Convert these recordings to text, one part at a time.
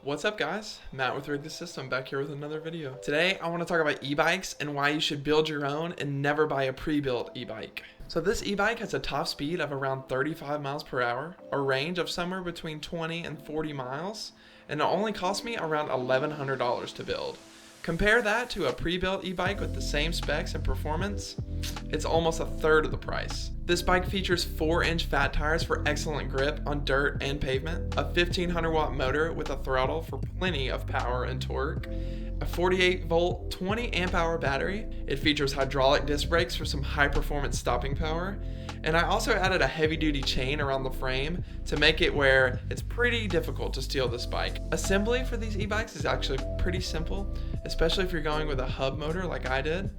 What's up guys, Matt with Rig the System back here with another video. Today I want to talk about e-bikes and why you should build your own and never buy a pre-built e-bike. So this e-bike has a top speed of around 35 miles per hour, a range of somewhere between 20 and 40 miles, and it only cost me around $1,100 to build. Compare that to a pre-built e-bike with the same specs and performance, it's almost a third of the price. This bike features 4-inch fat tires for excellent grip on dirt and pavement, a 1500 watt motor with a throttle for plenty of power and torque, a 48 volt 20 amp hour battery. It features hydraulic disc brakes for some high performance stopping power, and I also added a heavy duty chain around the frame to make it where it's pretty difficult to steal this bike. Assembly for these e-bikes is actually pretty simple, especially if you're going with a hub motor like I did.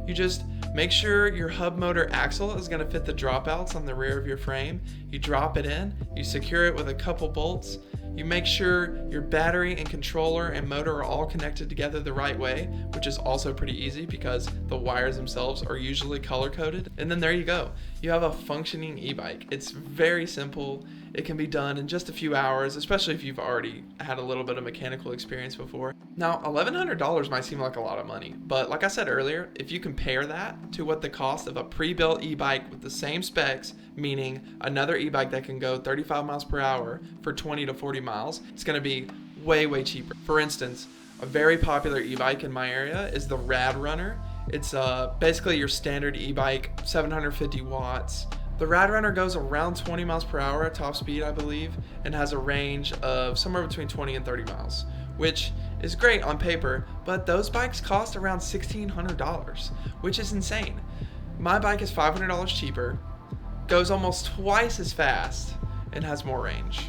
You just make sure your hub motor axle is going to fit the dropouts on the rear of your frame. You drop it in, you secure it with a couple bolts, you make sure your battery and controller and motor are all connected together the right way, which is also pretty easy because the wires themselves are usually color coded. And then there you go. You have a functioning e-bike. It's very simple. It can be done in just a few hours, especially if you've already had a little bit of mechanical experience before. Now, $1,100 might seem like a lot of money, but like I said earlier, if you compare that to what the cost of a pre-built e-bike with the same specs, meaning another e-bike that can go 35 miles per hour for 20 to 40 miles, it's going to be way cheaper. For instance, a very popular e-bike in my area is the Rad Runner. It's basically your standard e-bike, 750 watts. The Rad Runner goes around 20 miles per hour at top speed, I believe, and has a range of somewhere between 20 and 30 miles, which is great on paper, but those bikes cost around $1,600, which is insane. My bike is $500 cheaper, goes almost twice as fast, and has more range.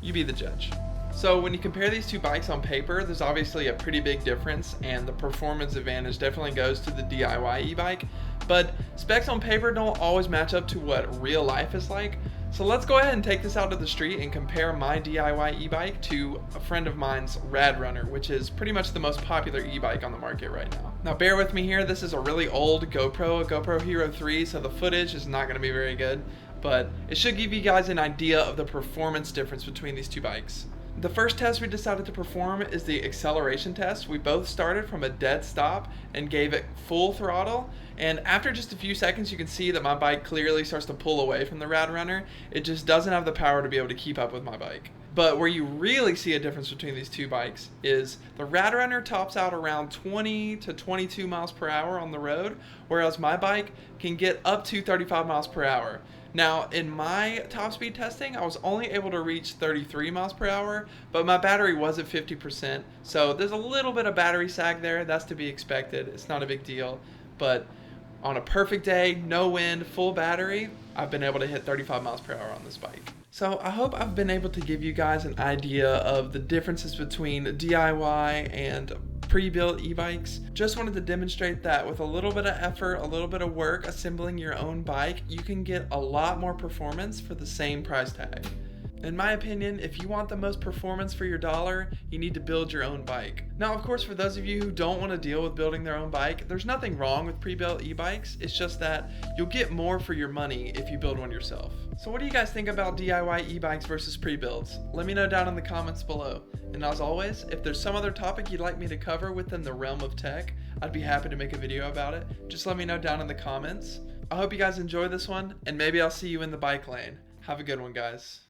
You be the judge. So when you compare these two bikes on paper, there's obviously a pretty big difference, and the performance advantage definitely goes to the DIY e-bike, but specs on paper don't always match up to what real life is like. So let's go ahead and take this out to the street and compare my DIY e-bike to a friend of mine's Rad Runner, which is pretty much the most popular e-bike on the market right now. Now bear with me here, this is a really old GoPro, a GoPro Hero 3, so the footage is not going to be very good, but it should give you guys an idea of the performance difference between these two bikes. The first test we decided to perform is the acceleration test. We both started from a dead stop and gave it full throttle, and after just a few seconds you can see that my bike clearly starts to pull away from the Rad Runner. It just doesn't have the power to be able to keep up with my bike. But where you really see a difference between these two bikes is the Rad Runner tops out around 20 to 22 miles per hour on the road, whereas my bike can get up to 35 miles per hour. Now, in my top speed testing, I was only able to reach 33 miles per hour, but my battery was at 50%, so there's a little bit of battery sag there. That's to be expected. It's not a big deal, but on a perfect day, no wind, full battery, I've been able to hit 35 miles per hour on this bike. So I hope I've been able to give you guys an idea of the differences between DIY and pre-built e-bikes. Just wanted to demonstrate that with a little bit of effort, a little bit of work assembling your own bike, you can get a lot more performance for the same price tag. In my opinion, if you want the most performance for your dollar, you need to build your own bike. Now, of course, for those of you who don't want to deal with building their own bike, there's nothing wrong with pre-built e-bikes. It's just that you'll get more for your money if you build one yourself. So what do you guys think about DIY e-bikes versus pre-builds? Let me know down in the comments below. And as always, if there's some other topic you'd like me to cover within the realm of tech, I'd be happy to make a video about it. Just let me know down in the comments. I hope you guys enjoy this one, and maybe I'll see you in the bike lane. Have a good one, guys.